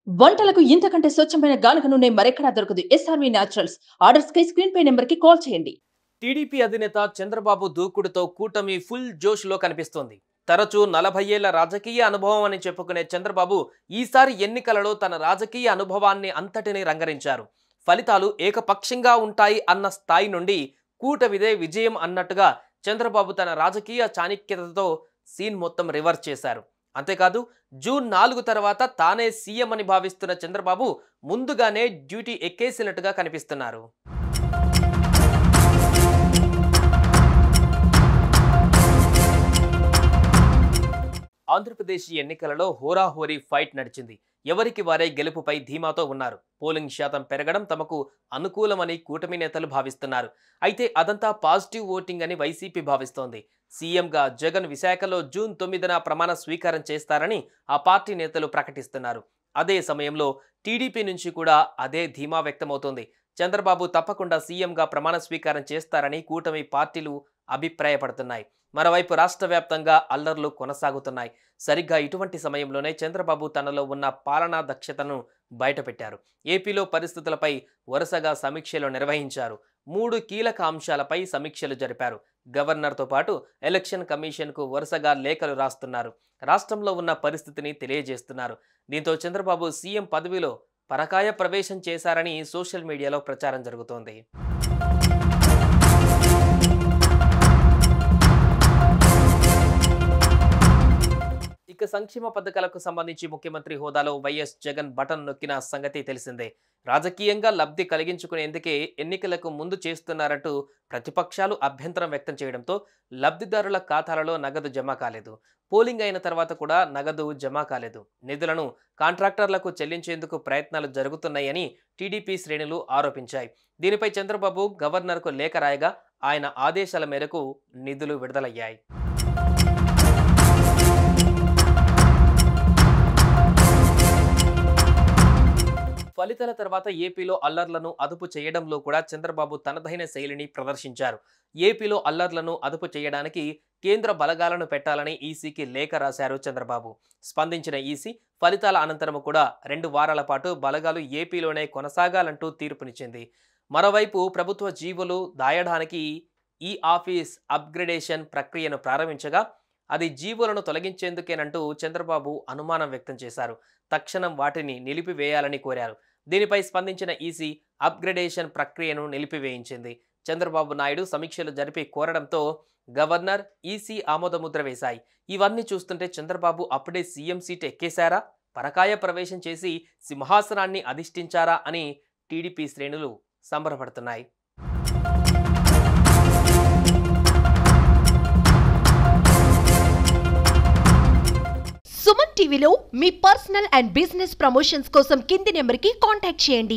వంటలకు ఇంతకంటే స్వచ్ఛమైన గానుగ నూనె మరెక్కడా దొరకదు. SRV naturals. ఆర్డర్స్ కై స్క్రీన్ పై నెంబర్ కి కాల్ చేయండి. టీడీపీ అధినేత చంద్రబాబు దూకుడుతో కూటమి ఫుల్ జోష్లో కనిపిస్తోంది. తరచూ 40 ఏళ్ల రాజకీయ అనుభవం అని చెప్పుకునే చంద్రబాబు ఈసారి ఎన్నికలలో తన రాజకీయ అనుభవాన్ని అంతటిని రంగరించారు. ఫలితాలు ఏకపక్షంగా ఉంటాయి అన్న స్థాయి నుండి కూటమిదే విజయం అన్నట్టుగా చంద్రబాబు తన రాజకీయ చాణక్యతతో సీన్ మొత్తం రివర్స్ చేశారు. అంతేకాదు జూన్ 4 తర్వాత తానే సీఎం అని భావిస్తున్న చంద్రబాబు ముందుగానే డ్యూటీ ఎక్కేసినట్టుగా కనిపిస్తున్నారు. ఆంధ్రప్రదేశ్ ఎన్నికలలో హోరాహోరీ ఫైట్ నడిచింది. ఎవరికి వారే గెలుపుపై ధీమాతో ఉన్నారు. పోలింగ్ శాతం పెరగడం తమకు అనుకూలమని కూటమి నేతలు భావిస్తున్నారు. అయితే అదంతా పాజిటివ్ ఓటింగ్ అని వైసీపీ భావిస్తోంది. సీఎంగా జగన్ విశాఖలో జూన్ 9న ప్రమాణ స్వీకారం చేస్తారని ఆ పార్టీ నేతలు ప్రకటిస్తున్నారు. అదే సమయంలో టీడీపీ నుంచి కూడా అదే ధీమా వ్యక్తమవుతోంది. చంద్రబాబు తప్పకుండా సీఎంగా ప్రమాణ స్వీకారం చేస్తారని కూటమి పార్టీలు అభిప్రాయపడుతున్నాయి. మరోవైపు రాష్ట్ర వ్యాప్తంగా అల్లర్లు కొనసాగుతున్నాయి. సరిగ్గా ఇటువంటి సమయంలోనే చంద్రబాబు తనలో ఉన్న పాలనా దక్షతను బయటపెట్టారు. ఏపీలో పరిస్థితులపై వరుసగా సమీక్షలు నిర్వహించారు. 3 కీలక అంశాలపై సమీక్షలు జరిపారు. గవర్నర్తో పాటు ఎలక్షన్ కమిషన్కు వరుసగా లేఖలు రాస్తున్నారు. రాష్ట్రంలో ఉన్న పరిస్థితిని తెలియజేస్తున్నారు. దీంతో చంద్రబాబు సీఎం పదవిలో పరకాయ ప్రవేశం చేశారని సోషల్ మీడియాలో ప్రచారం జరుగుతోంది. ఇక సంక్షేమ పథకాలకు సంబంధించి ముఖ్యమంత్రి హోదాలో వైఎస్ జగన్ బటన్ నొక్కిన సంగతి తెలిసిందే. రాజకీయంగా లబ్ధి కలిగించుకునేందుకే ఎన్నికలకు ముందు చేస్తున్నారంటూ ప్రతిపక్షాలు అభ్యంతరం వ్యక్తం చేయడంతో లబ్ధిదారుల ఖాతాలలో నగదు జమ కాలేదు. పోలింగ్ అయిన తర్వాత కూడా నగదు జమ కాలేదు. నిధులను కాంట్రాక్టర్లకు చెల్లించేందుకు ప్రయత్నాలు జరుగుతున్నాయని టీడీపీ శ్రేణులు ఆరోపించాయి. దీనిపై చంద్రబాబు గవర్నర్కు లేఖ రాయగా ఆయన ఆదేశాల మేరకు నిధులు విడుదలయ్యాయి. ఫలితాల తర్వాత ఏపీలో అల్లర్లను అదుపు చేయడంలో కూడా చంద్రబాబు తనదైన శైలిని ప్రదర్శించారు. ఏపీలో అల్లర్లను అదుపు చేయడానికి కేంద్ర బలగాలను పెట్టాలని ఈసీకి లేఖ రాశారు చంద్రబాబు. స్పందించిన ఈసీ ఫలితాల అనంతరం కూడా 2 వారాల పాటు బలగాలు ఏపీలోనే కొనసాగాలంటూ తీర్పునిచ్చింది. మరోవైపు ప్రభుత్వ జీవోలు దాయడానికి ఈ ఆఫీస్ అప్గ్రేడేషన్ ప్రక్రియను ప్రారంభించగా అది జీవోలను తొలగించేందుకేనంటూ చంద్రబాబు అనుమానం వ్యక్తం చేశారు. తక్షణం వాటిని నిలిపివేయాలని కోరారు. దీనిపై స్పందించిన ఈసీ అప్గ్రేడేషన్ ప్రక్రియను నిలిపివేయించింది. చంద్రబాబు నాయుడు సమీక్షలు జరిపి కోరడంతో గవర్నర్, ఈసీ ఆమోదముద్ర వేశాయి. ఇవన్నీ చూస్తుంటే చంద్రబాబు అప్పుడే సీఎం సీట్ ఎక్కేశారా, పరకాయ ప్రవేశం చేసి సింహాసనాన్ని అధిష్ఠించారా అని టీడీపీ శ్రేణులు సంబరపడుతున్నాయి. సుమన్ టీవీలో మీ పర్సనల్ అండ్ బిజినెస్ ప్రమోషన్స్ కోసం కింది నెంబర్కి కాంటాక్ట్ చేయండి.